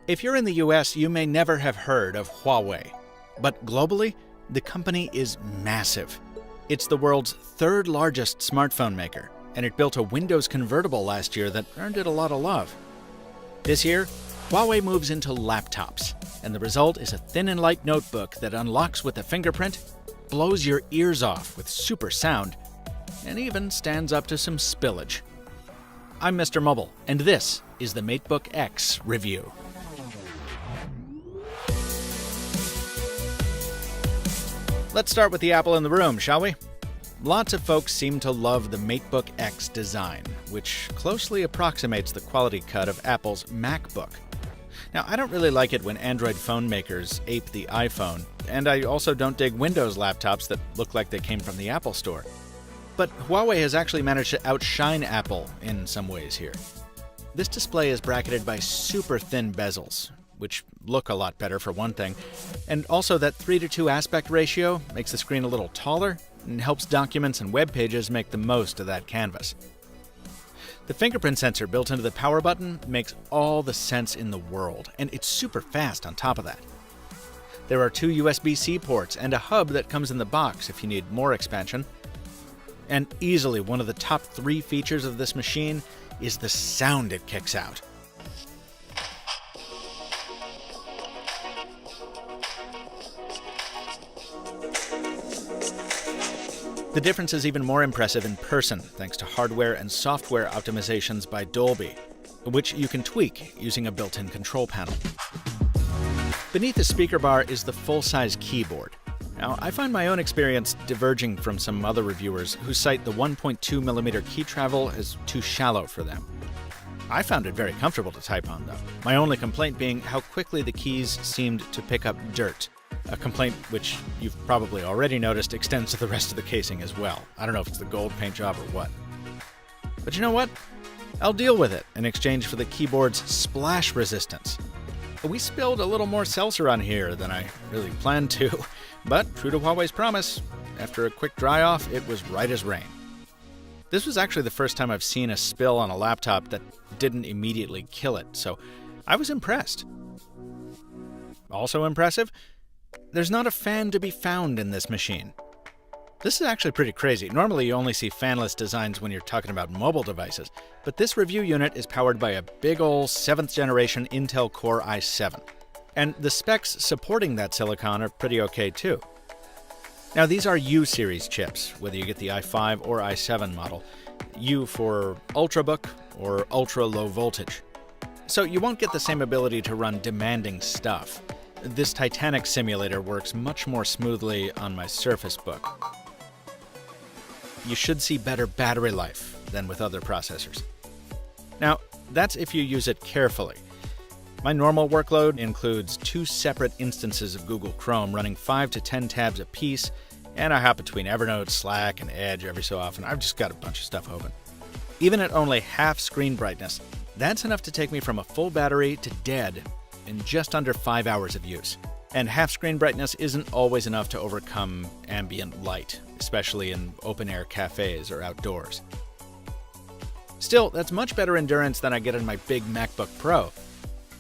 If you're in the US, you may never have heard of Huawei. But globally, the company is massive. It's the world's third largest smartphone maker, and it built a Windows convertible last year that earned it a lot of love. This year, Huawei moves into laptops, and the result is a thin and light notebook that unlocks with a fingerprint, blows your ears off with super sound, and even stands up to some spillage. I'm MrMobile, and this is the MateBook X review. Let's start with the apple in the room, shall we? Lots of folks seem to love the MateBook X design, which closely approximates the quality cut of Apple's MacBook. Now, I don't really like it when Android phone makers ape the iPhone, and I also don't dig Windows laptops that look like they came from the Apple Store. But Huawei has actually managed to outshine Apple in some ways here. This display is bracketed by super thin bezels, which look a lot better for one thing, and also that 3:2 aspect ratio makes the screen a little taller and helps documents and web pages make the most of that canvas. The fingerprint sensor built into the power button makes all the sense in the world, and it's super fast on top of that. There are 2 USB-C ports and a hub that comes in the box if you need more expansion. And easily one of the top 3 features of this machine is the sound it kicks out. The difference is even more impressive in person, thanks to hardware and software optimizations by Dolby, which you can tweak using a built-in control panel. Beneath the speaker bar is the full-size keyboard. Now, I find my own experience diverging from some other reviewers who cite the 1.2mm key travel as too shallow for them. I found it very comfortable to type on, though. My only complaint being how quickly the keys seemed to pick up dirt. A complaint which you've probably already noticed extends to the rest of the casing as well. I don't know if it's the gold paint job or what. But you know what? I'll deal with it in exchange for the keyboard's splash resistance. We spilled a little more seltzer on here than I really planned to, but true to Huawei's promise, after a quick dry-off, it was right as rain. This was actually the first time I've seen a spill on a laptop that didn't immediately kill it, so I was impressed. Also impressive? There's not a fan to be found in this machine. This is actually pretty crazy. Normally you only see fanless designs when you're talking about mobile devices, but this review unit is powered by a big ol' 7th generation Intel Core i7. And the specs supporting that silicon are pretty okay too. Now these are U-series chips, whether you get the i5 or i7 model. U for Ultrabook or ultra low voltage. So you won't get the same ability to run demanding stuff. This Titanic simulator works much more smoothly on my Surface Book. You should see better battery life than with other processors. Now, that's if you use it carefully. My normal workload includes 2 separate instances of Google Chrome running 5 to 10 tabs apiece, and I hop between Evernote, Slack, and Edge every so often. I've just got a bunch of stuff open. Even at only half screen brightness, that's enough to take me from a full battery to dead in just under 5 hours of use. And half screen brightness isn't always enough to overcome ambient light, especially in open-air cafes or outdoors. Still, that's much better endurance than I get in my big MacBook Pro.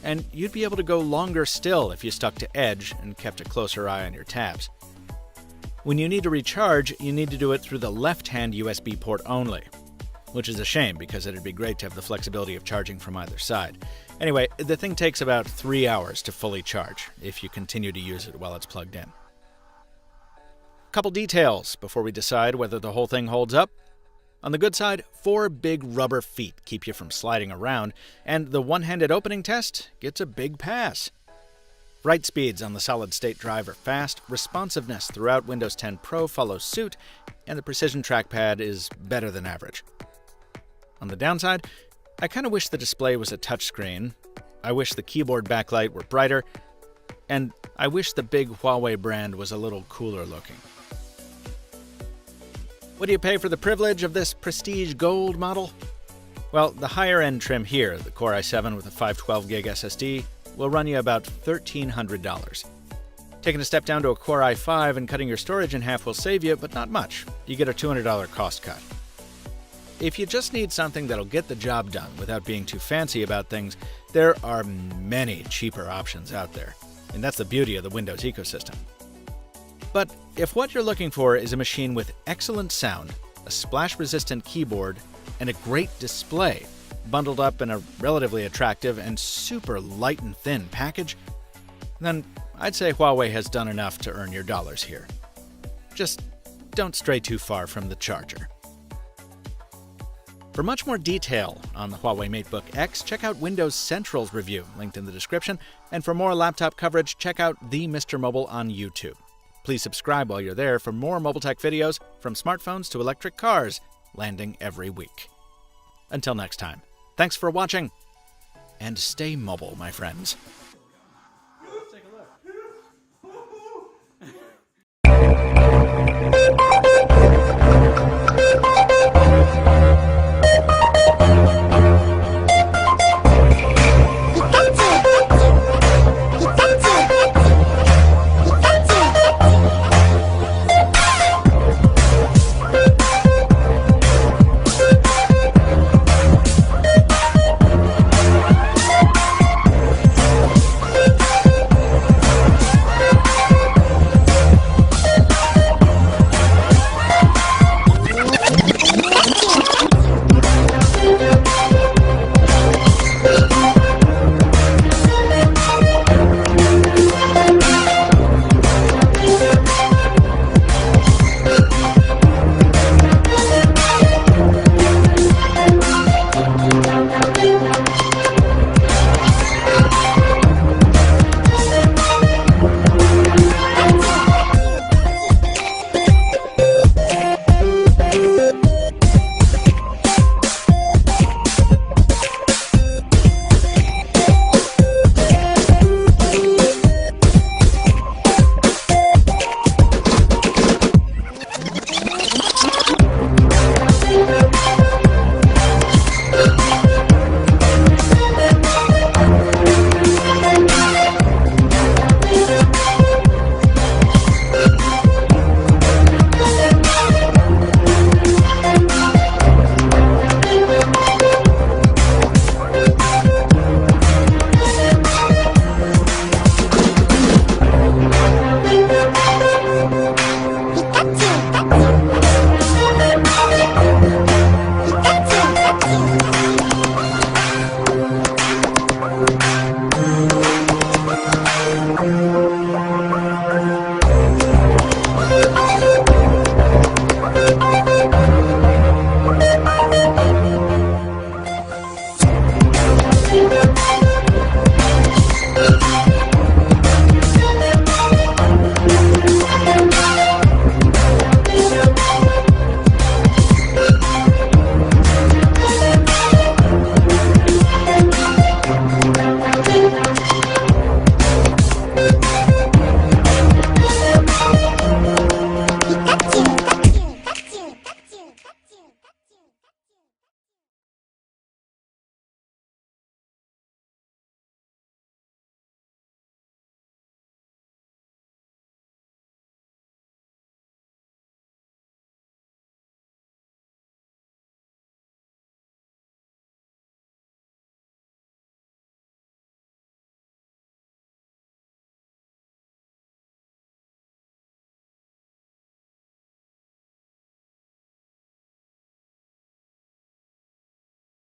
And you'd be able to go longer still if you stuck to Edge and kept a closer eye on your tabs. When you need to recharge, you need to do it through the left-hand USB port only, which is a shame because it'd be great to have the flexibility of charging from either side. Anyway, the thing takes about 3 hours to fully charge if you continue to use it while it's plugged in. Couple details before we decide whether the whole thing holds up. On the good side, 4 big rubber feet keep you from sliding around, and the one-handed opening test gets a big pass. Write speeds on the solid-state drive are fast, responsiveness throughout Windows 10 Pro follows suit, and the precision trackpad is better than average. On the downside, I kind of wish the display was a touchscreen, I wish the keyboard backlight were brighter, and I wish the big Huawei brand was a little cooler looking. What do you pay for the privilege of this Prestige Gold model? Well, the higher-end trim here, the Core i7 with a 512GB SSD, will run you about $1,300. Taking a step down to a Core i5 and cutting your storage in half will save you, but not much. You get a $200 cost cut. if you just need something that'll get the job done without being too fancy about things, there are many cheaper options out there. And that's the beauty of the Windows ecosystem. But if what you're looking for is a machine with excellent sound, a splash-resistant keyboard, and a great display, bundled up in a relatively attractive and super light and thin package, then I'd say Huawei has done enough to earn your dollars here. Just don't stray too far from the charger. For much more detail on the Huawei MateBook X, check out Windows Central's review, linked in the description, and for more laptop coverage, check out the MrMobile on YouTube. Please subscribe while you're there for more mobile tech videos, from smartphones to electric cars, landing every week. Until next time, thanks for watching, and stay mobile, my friends.